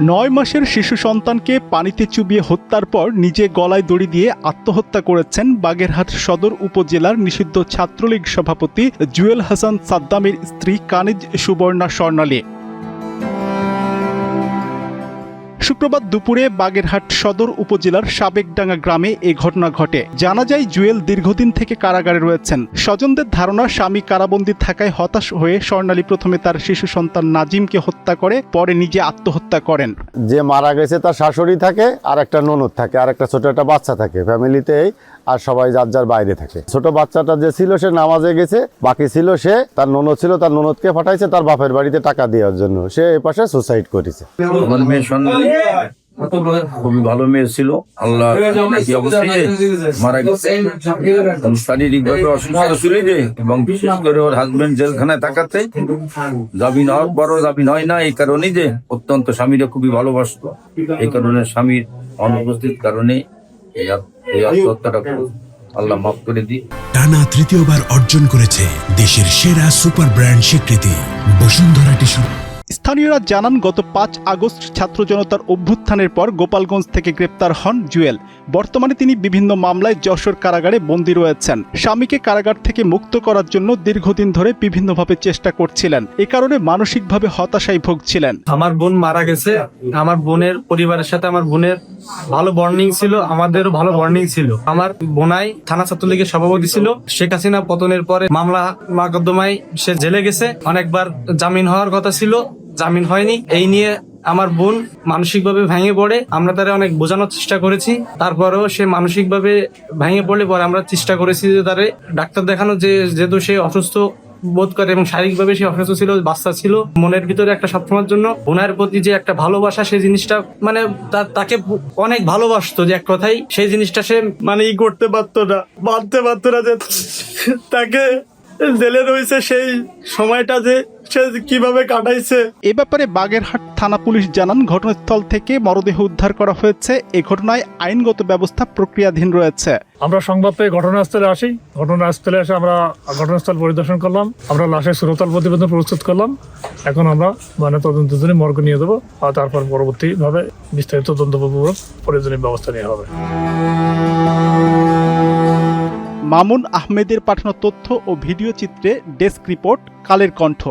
৯ মাসের শিশু সন্তানকে পানিতে চুবিয়ে হত্যার পর নিজে গলায় দড়ি দিয়ে আত্মহত্যা করেছেন বাগেরহাট সদর উপজেলার নিষিদ্ধ ছাত্রলীগ সভাপতি জুয়েল হাসান সাদ্দামের স্ত্রী কানিজ সুবর্ণা স্বর্ণালী। শুক্রবার দুপুরে বাগেরহাট সদর উপজেলার সাবেকডাঙ্গা গ্রামে এ ঘটনা ঘটে। জানা যায়, জুয়েল দীর্ঘদিন থেকে কারাগারে রয়েছেন। স্বজনদের ধারণা, স্বামী কারাবন্দী থাকায় হতাশ হয়ে স্বর্ণালী প্রথমে তার শিশু সন্তান নাজিমকে হত্যা করে পরে নিজে আত্মহত্যা করেন। যে মারা গেছে তার শাশুড়ি থাকে, আর একটা ননদ থাকে, আর একটা ছোট একটা বাচ্চা থাকে ফ্যামিলিতেই, আর সবাই যার যার বাইরে থাকে। ছোট বাচ্চাটা যে ছিল সে নামাজে গেছে, বাকি ছিল সে তার ননদ ছিল, তার ননদকে পাঠাইছে তার বাপের বাড়িতে টাকা দেওয়ার জন্য। সে এই পাশে সুসাইড করেছে। খুবই ভালো মেয়ে ছিল। আল্লাহ মারা গেছে, শারীরিকভাবে অসুস্থ ছিল যে, এবং বিশেষ করে ওর হাজবেন্ড জেলখানায় থাকাতে জামিন হওয়ার বড় জামিন হয় না। এই কারণে যে অত্যন্ত স্বামীরা খুবই ভালোবাসতো, এই কারণে স্বামীর অনুপস্থিত কারণে এই আত্মহত্যাটা আল্লাহ মাফ করে দিই। টানা তৃতীয়বার অর্জন করেছে দেশের সেরা সুপার ব্র্যান্ড স্বীকৃতি বসুন্ধরা টিস্যু। স্থানীয়রা জানান, গত ৫ আগস্ট ছাত্র জনতার অভ্যুত্থানের পর গোপালগঞ্জ থেকে গ্রেপ্তার হন জুয়েল। বর্তমানে তিনি বিভিন্ন মামলায় যশোর কারাগারে বন্দী রয়েছেন। স্বামীকে কারাগার থেকে মুক্ত করার জন্য দীর্ঘদিন ধরে বিভিন্নভাবে চেষ্টা করছিলেন। এ কারণে মানসিকভাবে হতাশায় ভুগছিলেন। আমার বোন মারা গেছে, আমার বোনের পরিবারের সাথে আমার বোনের ভালো বন্ডিং ছিল, আমাদেরও ভালো বন্ডিং ছিল। আমার বোনাই থানা ছাত্রলীগের সভাপতি ছিল। শেখ হাসিনা পতনের পরে মামলা মোকদ্দমায় সে জেলে গেছে। অনেকবার জামিন হওয়ার কথা ছিল, জামিন হয়নি। এই নিয়ে আমার বোন মানসিকভাবে ভেঙে পড়ে। আমরা তারা অনেক বোঝানোর চেষ্টা করেছি, তারপরেও সে মানসিকভাবে ভেঙে পড়লে পরে আমরা চেষ্টা করেছি যে তারে ডাক্তার দেখানো, যেহেতু সে অসুস্থ বোধ করে এবং শারীরিকভাবে সে অসুস্থ ছিল, বাচ্চা ছিল। মনের ভিতরে একটা সবসময়ের জন্য বোনের প্রতি যে একটা ভালোবাসা, সেই জিনিসটা মানে তাকে অনেক ভালোবাসতো, যে এক কথাই সেই জিনিসটা সে মানে করতে পারতো না, বাঁধতে পারতো না যে তাকে জেলে রয়েছে সেই সময়টা যে সে কিভাবে কাটাইছে। এ ব্যাপারে বাগেরহাট থানা পুলিশ জানান, ঘটনাস্থল থেকে মরদেহ উদ্ধার করা হয়েছে। এ ঘটনায় আইনগত ব্যবস্থা প্রক্রিয়াধীন রয়েছে। আমরা সংবাদ পেয়ে ঘটনাস্থলে আসি। ঘটনাস্থলে এসে আমরা ঘটনাস্থল পরিদর্শন করলাম। আমরা লাশের সুরতল প্রতিবেদন প্রস্তুত করলাম। এখন আমরা তদন্তের জন্য মর্গে নিয়ে দেবো, আর তারপর পরবর্তীভাবে বিস্তারিত তদন্তপূর্বক প্রয়োজনীয় ব্যবস্থা নেওয়া হবে। মামুন আহমেদের পাঠানো তথ্য ও ভিডিও চিত্রে ডেস্ক রিপোর্ট, কালের কণ্ঠ।